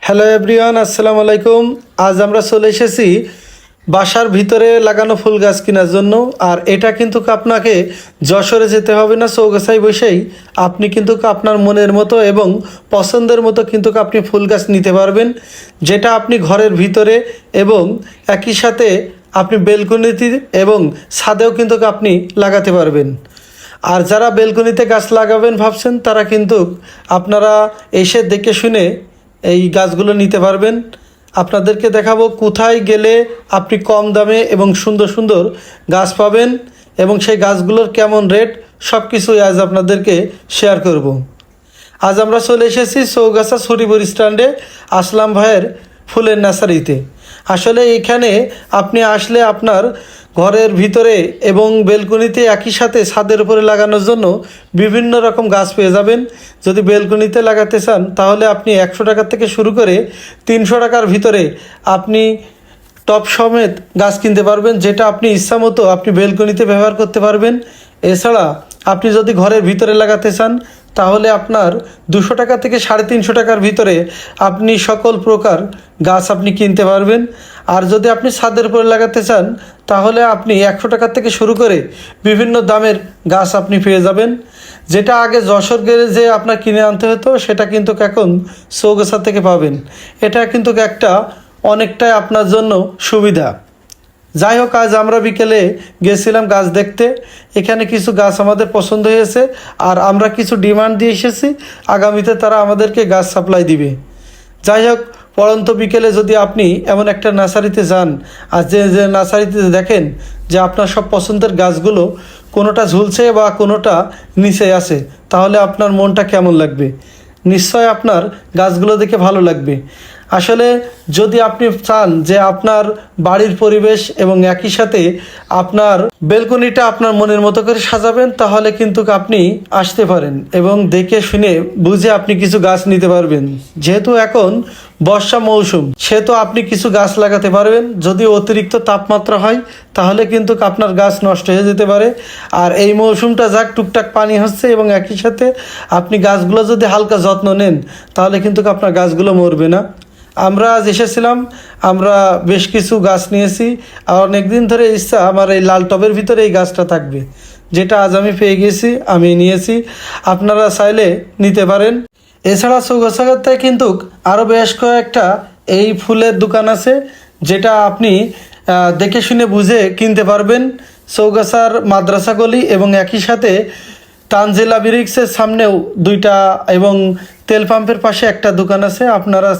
Hello everyone, আসসালামু আলাইকুম। আজ আমরা চলে এসেছি বাসার ভিতরে লাগানো ফুল গাছ কেনার জন্য। আর এটা কিন্তু আপনাকে যশোরে যেতে হবে না, চৌগাছায় বসেই আপনি কিন্তু আপনার মনের মতো এবং পছন্দের মতো কিন্তু আপনি ফুল গাছ নিতে পারবেন, যেটা আপনি ঘরের ভিতরে এবং একই সাথে আপনি বেলকনিতে এবং ছাদেও কিন্তু আপনি লাগাতে পারবেন। আর যারা বেলকনিতে গাছ লাগাবেন ভাবছেন, তারা কিন্তু আপনারা এসে দেখে শুনে এই গাছগুলো নিতে পারবেন। আপনাদেরকে দেখাবো কোথায় গেলে আপনি কম দামে এবং সুন্দর সুন্দর গাছ পাবেন এবং সেই গাছগুলোর কেমন রেট, সব কিছুই আজ আপনাদেরকে শেয়ার করব। আজ আমরা চলে এসেছি চৌগাছা ছুরিপুর স্ট্যান্ডে আসলাম ভাইয়ের ফুলের নার্সারিতে। আসলে এখানে আপনি আসলে আপনার ঘরের ভিতরে এবং বেলকনিতে একই সাথে ছাদের উপরে লাগানোর জন্য বিভিন্ন রকম গাছ পেয়ে যাবেন। যদি বেলকনিতে লাগাতে চান তাহলে আপনি 100 টাকা থেকে শুরু করে 300 টাকার ভিতরে আপনি টব সমেত গাছ কিনতে পারবেন, যেটা আপনি ইচ্ছা মতো আপনি বেলকনিতে ব্যবহার করতে পারবেন। এছাড়া আপনি যদি ঘরের ভিতরে লাগাতে চান তাহলে আপনার 200 টাকা থেকে 350 টাকার ভিতরে আপনি সকল প্রকার গাছ আপনি কিনতে পারবেন। আর যদি আপনি ছাদের উপরে লাগাতে চান তাহলে আপনি 100 টাকা থেকে শুরু করে বিভিন্ন দামের গাছ আপনি পেয়ে যাবেন। যেটা আগে যশোর গেলে যে আপনার কিনে আনতে হতো, সেটা কিন্তু এখন চৌগাছা থেকে পাবেন। এটা কিন্তু একটা অনেকটাই আপনার জন্য সুবিধা। যাই হোক, আজ আমরা বিকেলে গেছিলাম গাছ দেখতে। এখানে কিছু গাছ আমাদের পছন্দ হয়েছে আর আমরা কিছু ডিমান্ড দিয়ে এসেছি, আগামীতে তারা আমাদেরকে গাছ সাপ্লাই দিবে। যাই হোক, পড়ন্ত বিকেলে যদি আপনি এমন একটা নার্সারিতে যান আর যে নার্সারিতে দেখেন যে আপনার সব পছন্দের গাছগুলো কোনোটা ঝুলছে বা কোনোটা নিচে আছে, তাহলে আপনার মনটা কেমন লাগবে? নিশ্চয় আপনার গাছগুলো দেখে ভালো লাগবে। আসলে যদি আপনি চান যে আপনার বাড়ির পরিবেশ এবং একই সাথে আপনার বেলকনিটা আপনার মনের মতো করে সাজাবেন, তাহলে কিন্তু আপনি আসতে পারেন এবং দেখে শুনে বুঝে আপনি কিছু গাছ নিতে পারবেন। যেহেতু এখন বর্ষা মৌসুম, সেহেতু আপনি কিছু গাছ লাগাতে পারবেন। যদি অতিরিক্ত তাপমাত্রা হয় তাহলে কিন্তু আপনার গাছ নষ্ট হয়ে যেতে পারে। আর এই মৌসুমটা যাক টুকটাক পানি হচ্ছে এবং একই সাথে আপনি গাছগুলো যদি হালকা যত্ন নেন তাহলে কিন্তু আপনার গাছগুলো মরবে না। আমরা আজ এসেছিলাম, আমরা বেশ কিছু গাছ নিয়েছি। আর অনেক দিন ধরে ইচ্ছা আমার এই লাল টবের ভিতরে এই গাছটা থাকবে, যেটা আজ আমি পেয়ে গেছি, আমি নিয়েছি। আপনারা চাইলে নিতে পারেন। এছাড়া চৌগাছাতে কিন্তু আরও বেশ কয়েকটা এই ফুলের দোকান আছে, যেটা আপনি দেখে শুনে বুঝে কিনতে পারবেন। চৌগাছার মাদ্রাসা গলি এবং একই সাথে তানজিলা ব্রিক্সের সামনেও দুইটা এবং তেল পাম্পের পাশে একটা দোকান আছে। আপনারা